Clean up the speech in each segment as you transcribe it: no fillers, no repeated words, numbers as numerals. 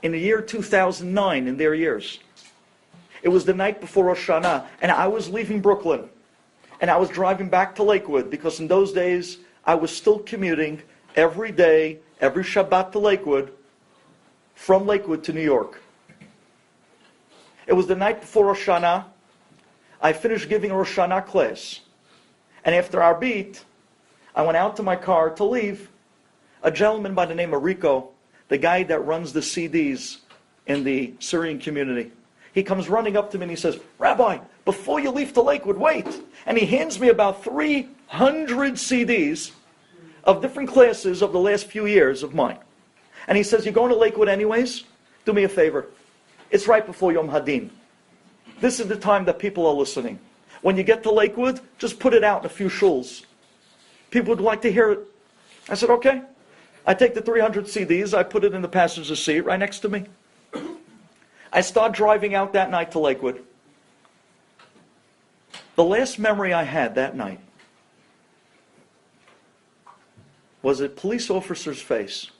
in the year 2009, in their years. It was the night before Rosh Hashanah, and I was leaving Brooklyn. And I was driving back to Lakewood, because in those days, I was still commuting every day, every Shabbat to Lakewood, from Lakewood to New York. It was the night before Rosh Hashanah. I finished giving a Rosh Hashanah class. And after our beat, I went out to my car to leave. A gentleman by the name of Rico, the guy that runs the CDs in the Syrian community, he comes running up to me and he says, "Rabbi, before you leave to Lakewood, wait." And he hands me about 300 CDs of different classes of the last few years of mine. And he says, "You're going to Lakewood anyways? Do me a favor. It's right before Yom Hadin. This is the time that people are listening. When you get to Lakewood, just put it out in a few shuls. People would like to hear it." I said, okay. I take the 300 CDs, I put it in the passenger seat right next to me. I start driving out that night to Lakewood. The last memory I had that night was a police officer's face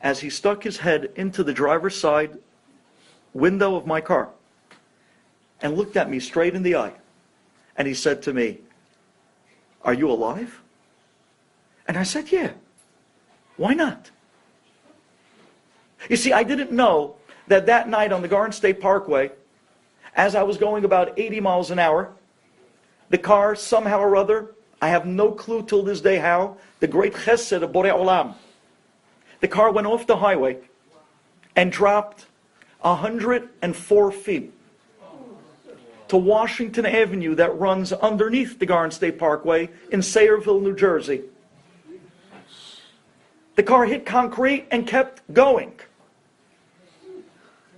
as he stuck his head into the driver's side window of my car and looked at me straight in the eye. And he said to me, "Are you alive?" And I said, "Yeah. Why not?" You see, I didn't know that night on the Garden State Parkway, as I was going about 80 miles an hour, the car, somehow or other, I have no clue till this day how, the great chesed of Borei Olam, the car went off the highway and dropped 104 feet to Washington Avenue that runs underneath the Garden State Parkway in Sayreville, New Jersey. The car hit concrete and kept going.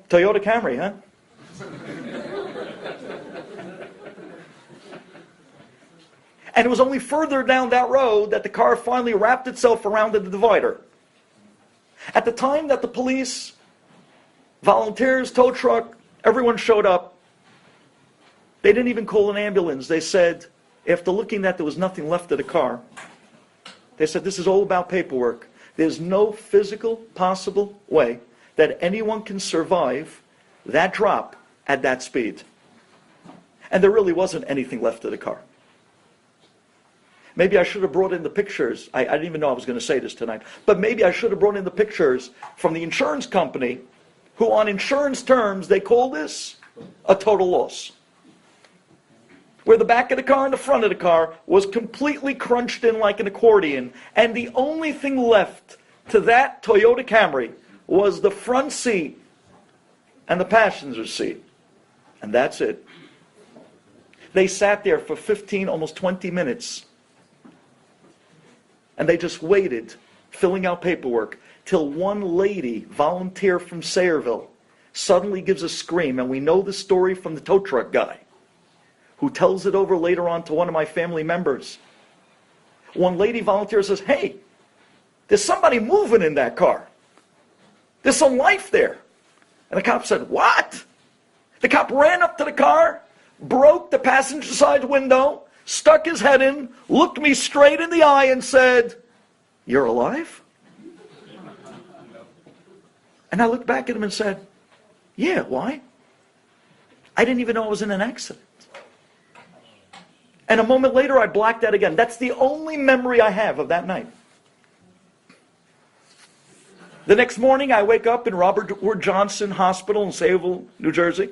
Toyota Camry, huh? And it was only further down that road that the car finally wrapped itself around the divider. At the time that the police, volunteers, tow truck, everyone showed up, they didn't even call an ambulance. They said, after looking that there was nothing left of the car, they said, "This is all about paperwork. There's no physical possible way that anyone can survive that drop at that speed." And there really wasn't anything left of the car. Maybe I should have brought in the pictures. I didn't even know I was going to say this tonight. But maybe I should have brought in the pictures from the insurance company, who on insurance terms, they call this a total loss. Where the back of the car and the front of the car was completely crunched in like an accordion. And the only thing left to that Toyota Camry was the front seat and the passenger seat. And that's it. They sat there for 15, almost 20 minutes. And they just waited, filling out paperwork, till one lady, volunteer from Sayreville, suddenly gives a scream. And we know the story from the tow truck guy, who tells it over later on to one of my family members. One lady volunteer says, "Hey, there's somebody moving in that car. There's some life there." And the cop said, "What?" The cop ran up to the car, broke the passenger side window, stuck his head in, looked me straight in the eye and said, "You're alive?" And I looked back at him and said, "Yeah, why?" I didn't even know I was in an accident. And a moment later, I blacked out again. That's the only memory I have of that night. The next morning, I wake up in Robert Wood Johnson Hospital in Sayreville, New Jersey.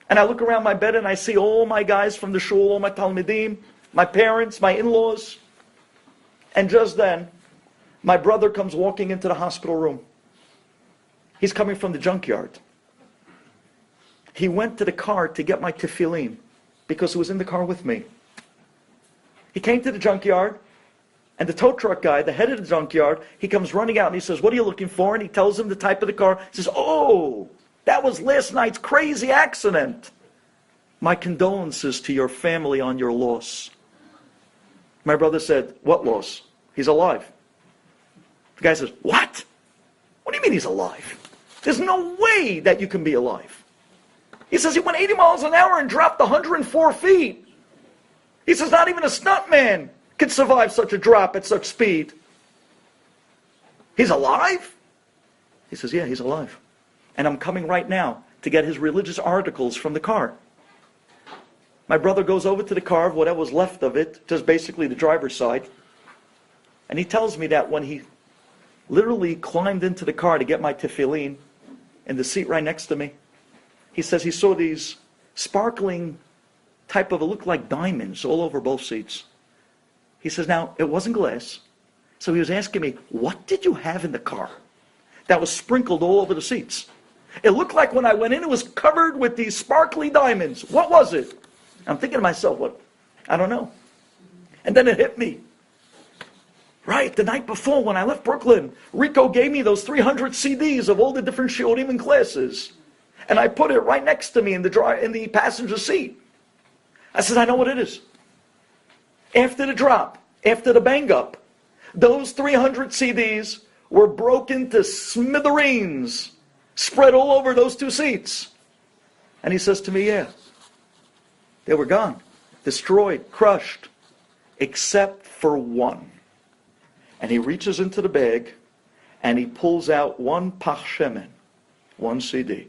And I look around my bed and I see all my guys from the shul, all my talmidim, my parents, my in-laws. And just then, my brother comes walking into the hospital room. He's coming from the junkyard. He went to the car to get my tefillin, because he was in the car with me. He came to the junkyard, and the tow truck guy, the head of the junkyard, he comes running out and he says, "What are you looking for?" And he tells him the type of the car. He says, "Oh, that was last night's crazy accident. My condolences to your family on your loss." My brother said, "What loss?" "He's alive." The guy says, "What? What do you mean he's alive? There's no way that you can be alive." He says he went 80 miles an hour and dropped 104 feet. He says not even a stuntman could survive such a drop at such speed. He's alive? He says, yeah, he's alive. And I'm coming right now to get his religious articles from the car. My brother goes over to the car, whatever was left of it, just basically the driver's side. And he tells me that when he literally climbed into the car to get my tefillin in the seat right next to me, he says he saw these sparkling type of, it looked like diamonds all over both seats. He says, now, it wasn't glass. So he was asking me, what did you have in the car that was sprinkled all over the seats? It looked like when I went in, it was covered with these sparkly diamonds. What was it? I'm thinking to myself, what? I don't know. And then it hit me. Right, the night before when I left Brooklyn, Rico gave me those 300 CDs of all the different shiurim and classes. And I put it right next to me in the passenger seat. I said, I know what it is. After the drop, after the bang up, those 300 CDs were broken to smithereens, spread all over those two seats. And he says to me, yeah, they were gone, destroyed, crushed, except for one. And he reaches into the bag and he pulls out one Pach Shemen, one CD.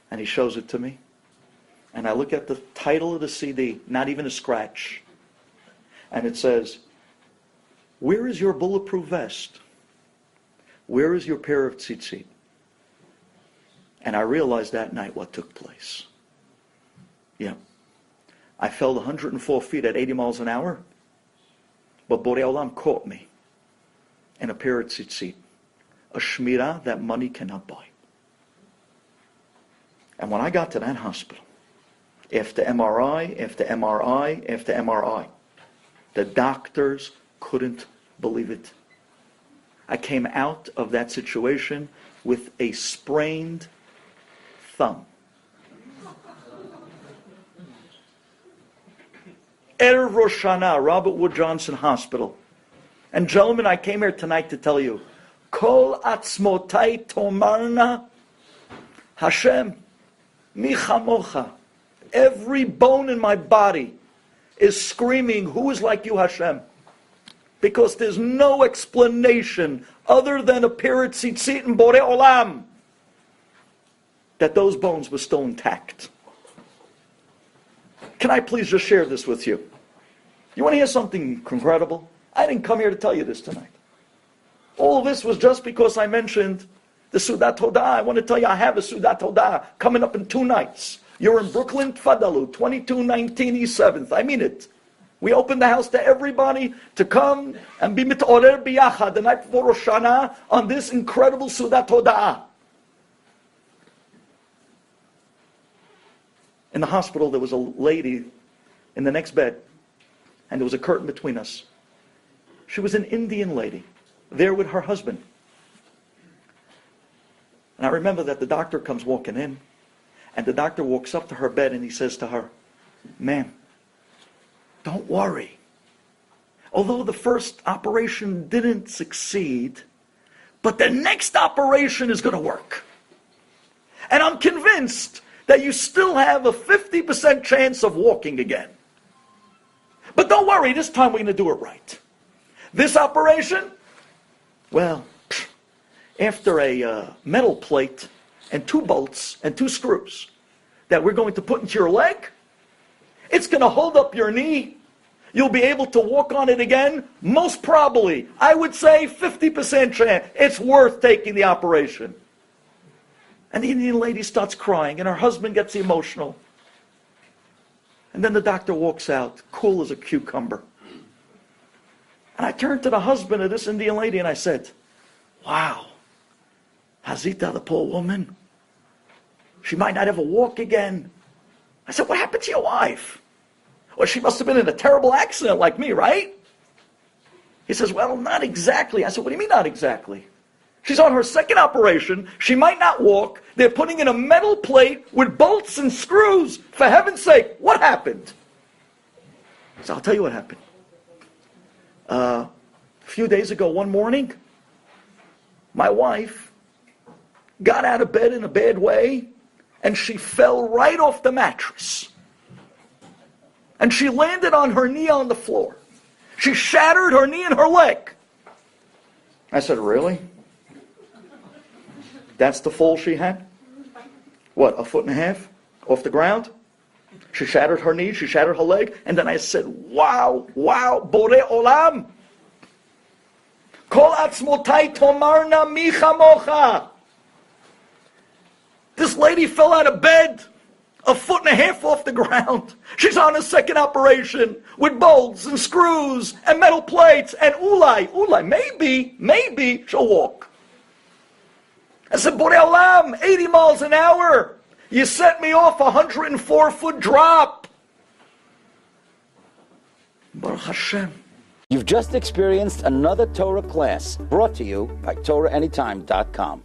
And he shows it to me. And I look at the title of the CD, not even a scratch. And it says, where is your bulletproof vest? Where is your pair of tzitzit? And I realized that night what took place. Yeah. I fell 104 feet at 80 miles an hour. But Borei Olam caught me in a pair of tzitzit. A shmirah that money cannot buy. And when I got to that hospital, after MRI, after MRI, after MRI, the doctors couldn't believe it. I came out of that situation with a sprained thumb. Erev Rosh Hashanah, Robert Wood Johnson Hospital. And gentlemen, I came here tonight to tell you, Kol atzmotai tomarna Hashem mi chamocha. Every bone in my body is screaming, who is like you, Hashem? Because there's no explanation other than a pair of tzitzit and Borei Olam that those bones were still intact. Can I please just share this with you? You want to hear something incredible? I didn't come here to tell you this tonight. All of this was just because I mentioned the Sudat Todah. I want to tell you I have a Sudat Todah coming up in 2 nights. You're in Brooklyn, Tfadalu, 2219 East 7th. I mean it. We open the house to everybody to come and be mitorer biyachad the night before Rosh Hashanah on this incredible Sudat Todah. In the hospital, there was a lady in the next bed, and there was a curtain between us. She was an Indian lady, there with her husband. And I remember that the doctor comes walking in, and the doctor walks up to her bed and he says to her, ma'am, don't worry. Although the first operation didn't succeed, but the next operation is going to work. And I'm convinced that you still have a 50% chance of walking again. But don't worry, this time we're going to do it right. This operation, well, after a metal plate and 2 bolts and 2 screws that we're going to put into your leg, it's going to hold up your knee. You'll be able to walk on it again, most probably. I would say 50% chance. It's worth taking the operation. And the Indian lady starts crying, and her husband gets emotional. And then the doctor walks out, cool as a cucumber. And I turned to the husband of this Indian lady and I said, wow, Hazita, the poor woman, she might not ever walk again. I said, what happened to your wife? Well, she must have been in a terrible accident like me, right? He says, well, not exactly. I said, what do you mean not exactly? She's on her 2nd operation. She might not walk. They're putting in a metal plate with bolts and screws. For heaven's sake, what happened? So I'll tell you what happened. A few days ago, one morning, my wife got out of bed in a bad way, and she fell right off the mattress. And she landed on her knee on the floor. She shattered her knee and her leg. I said, really? That's the fall she had? What, 1.5 feet off the ground? She shattered her knee, she shattered her leg, and then I said, wow, Borei Olam. Kol atzmotai tomarna mi chamocha. This lady fell out of bed 1.5 feet off the ground. She's on a second operation with bolts and screws and metal plates and ulai, maybe she'll walk. I said, Borei Olam, 80 miles an hour. You set me off a 104-foot drop. Baruch Hashem. You've just experienced another Torah class brought to you by TorahAnytime.com.